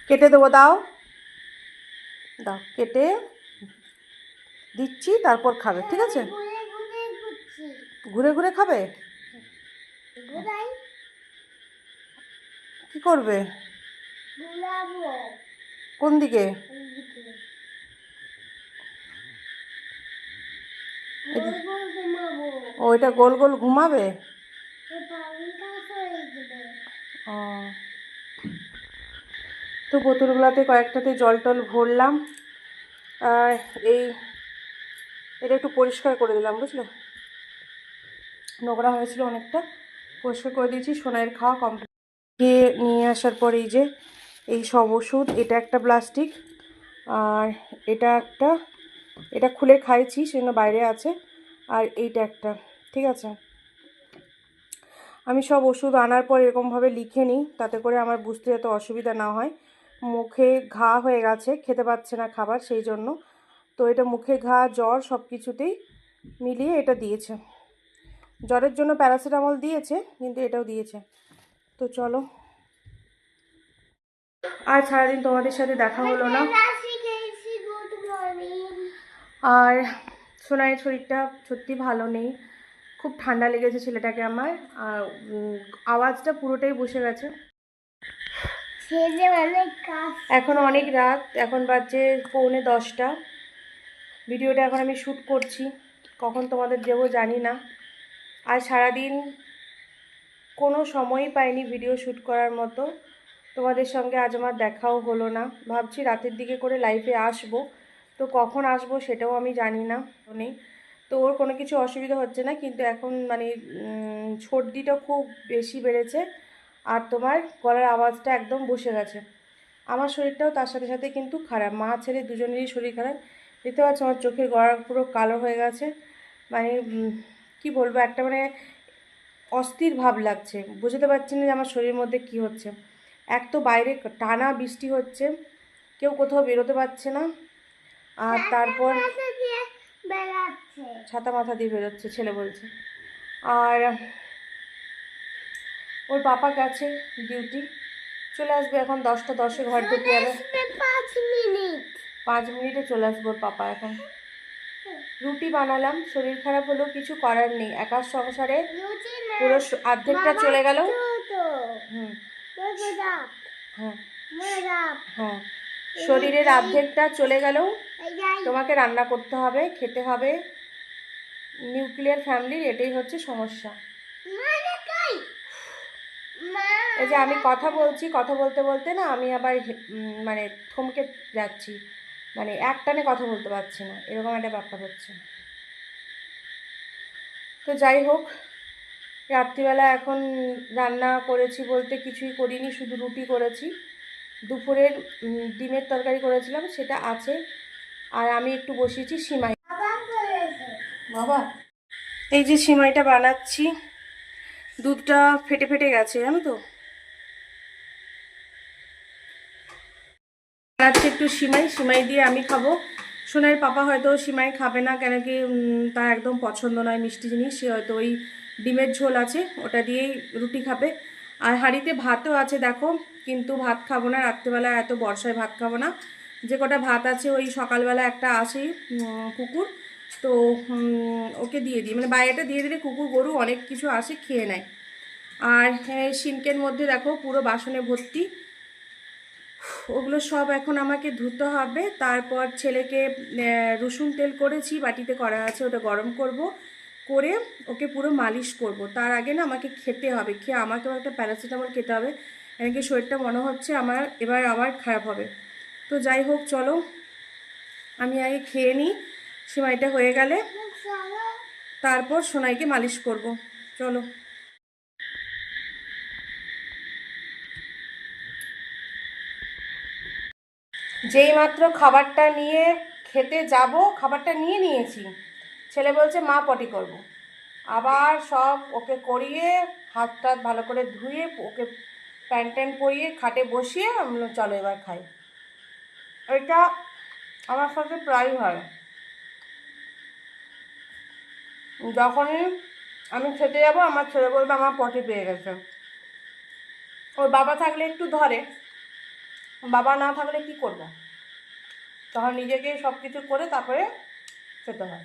কেটে দেবো, দাও দাও, কেটে দিচ্ছি, তারপর খাবে, ঠিক আছে? ঘুরে ঘুরে খাবে? কি করবে? কোন দিকে? ও, এটা গোল গোল ঘুমাবে? ও, তো বোতলগুলোতে কয়েকটাতে জল টল ভরলাম। এই এটা একটু পরিষ্কার করে দিলাম, বুঝলে, নোংরা হয়েছিল অনেকটা, পরিষ্কার করে দিয়েছি। সোনাইয়ের খাওয়া কমপ্লিট। খেয়ে নিয়ে আসার পর এই যে এই সব ওষুধ, এটা একটা প্লাস্টিক, আর এটা খুলে খাইছি, সেজন্য বাইরে আছে, আর এইটা একটা, ঠিক আছে? আমি সব ওষুধ আনার পর এরকমভাবে লিখে নিই, তাতে করে আমার বুঝতে যাতে অসুবিধা না হয়। মুখে ঘা হয়ে গেছে, খেতে পাচ্ছে না খাবার, সেই জন্য। তো এটা মুখে ঘা, জ্বর, সব কিছুতেই মিলিয়ে এটা দিয়েছে। জ্বরের জন্য প্যারাসিটামল দিয়েছে, কিন্তু এটাও দিয়েছে। তো চলো, আর সারাদিন তোমাদের সাথে দেখা হলো না। আর সোনাইয়ের শরীরটা সত্যি ভালো নেই, খুব ঠান্ডা লেগেছে ছেলেটাকে আমার, আর আওয়াজটা পুরোটাই বসে গেছে। এখন অনেক রাত, এখন বাজে 9:45। ভিডিওটা এখন আমি শ্যুট করছি, কখন তোমাদের দেবো জানি না। আর সারাদিন কোনো সময়ই পাইনি ভিডিও শ্যুট করার মতো। তোমাদের সঙ্গে আজ আমার দেখাও হলো না। ভাবছি রাতের দিকে করে লাইভে আসবো, তো কখন আসবো সেটাও আমি জানি না, নেই। তো ওর কোনো কিছু অসুবিধা হচ্ছে না, কিন্তু এখন মানে সর্দিটা খুব বেশি বেড়েছে, আর তোমার গলার আওয়াজটা একদম বসে গেছে। আমার শরীরটাও তার সাথে সাথে কিন্তু খারাপ, মা ছেলে দুজনেরই শরীর খারাপ। দেখতে পাচ্ছ আমার চোখের গড়া পুরো কালো হয়ে গেছে, মানে কি বলবো, একটা মানে অস্থির ভাব লাগছে, বুঝতে পারছি না যে আমার শরীরের মধ্যে কি হচ্ছে। এক তো বাইরে টানা বৃষ্টি হচ্ছে, কেউ কোথাও বেরোতে পারছে না, আর তারপর ছাতা মাথা দিয়ে বেরোচ্ছে ছেলে বলছে। আর ওর পাপা গেছে ডিউটি, চলে আসবে এখন 10টা 10-এ ঘর ঢুকে যাবে। 5 মিনিটে চলে আসবো ওর পাপা। এখন রুটি বানালাম, শরীর খারাপ হলেও কিছু করার নেই, একার সংসারে পুরো অর্ধেকটা চলে গেল। হ্যাঁ হ্যাঁ, শরীরের অর্ধেকটা চলে গেলেও তোমাকে রান্না করতে হবে, খেতে হবে। নিউক্লিয়ার ফ্যামিলির এটাই হচ্ছে সমস্যা। এই যে আমি কথা বলছি, কথা বলতে বলতে না আমি আবার মানে থমকে যাচ্ছি, মানে একটানে কথা বলতে পারছি না, এরকম একটা ব্যাপার হচ্ছে। তো যাই হোক, রাত্রিবেলা এখন রান্না করেছি বলতে কিছুই করিনি, শুধু রুটি করেছি। দুপুরের ডিমের তরকারি করেছিলাম, সেটা আছে। আর আমি একটু বসিয়েছি সিমাই। বাবা, এই যে সিমাইটা বানাচ্ছি, দুধটা ফেটে ফেটে গেছে জানো তো। বানাচ্ছি একটু সিমাই দিয়ে আমি খাবো। সোনাইয়ের পাপা হয়তো সিমাই খাবে না, কেন কি তার একদম পছন্দ নয় মিষ্টি জিনিস। সে হয়তো ওই ডিমের ঝোল আছে ওটা দিয়েই রুটি খাবে। আর হাঁড়িতে ভাতও আছে দেখো, কিন্তু ভাত খাবো না রাত্রেবেলা, এত বর্ষায় ভাত খাবো না। যে কটা ভাত আছে ওই সকালবেলা একটা আসেই কুকুর, তো ওকে দিয়ে দিই, মানে বাইরেটা দিয়ে দিলে কুকুর গরু অনেক কিছু আসে খেয়ে নেয়। আর সিঙ্কের মধ্যে দেখো পুরো বাসনে ভর্তি, ওগুলো সব এখন আমাকে ধুতে হবে। তারপর ছেলেকে রসুন তেল করেছি, বাটিতে করা আছে, ওটা গরম করব, করে ওকে পুরো মালিশ করব। তার আগে না আমাকে খেতে হবে, খেয়ে আমাকেও একটা প্যারাসিটামল খেতে হবে, এমনকি শরীরটা মনে হচ্ছে আমার এবার আবার খারাপ হবে। তো যাই হোক, চলো আমি আগে খেয়ে নিই, সিমাইটা হয়ে গেলে তারপর সোনাইকে মালিশ করব। চলো। যেই মাত্র খাবারটা নিয়ে খেতে যাব, খাবারটা নিয়ে নিয়েছি, ছেলে বলছে মা পটি করব। আবার সব ওকে করিয়ে হাত টাত ভালো করে ধুয়ে ওকে প্যান্ট ট্যান্ট পরিয়ে খাটে বসিয়ে আমি চলো এবার খাই। এটা আমার সাথে প্রায়ই হয়, যখনই আমি খেতে যাব আমার ছেলে বলবে আমার পটি পেয়ে গেছে। ওর বাবা থাকলে একটু ধরে, বাবা না থাকলে কি করব, তখন নিজেকে সব কিছু করে তারপরে খেতে হয়।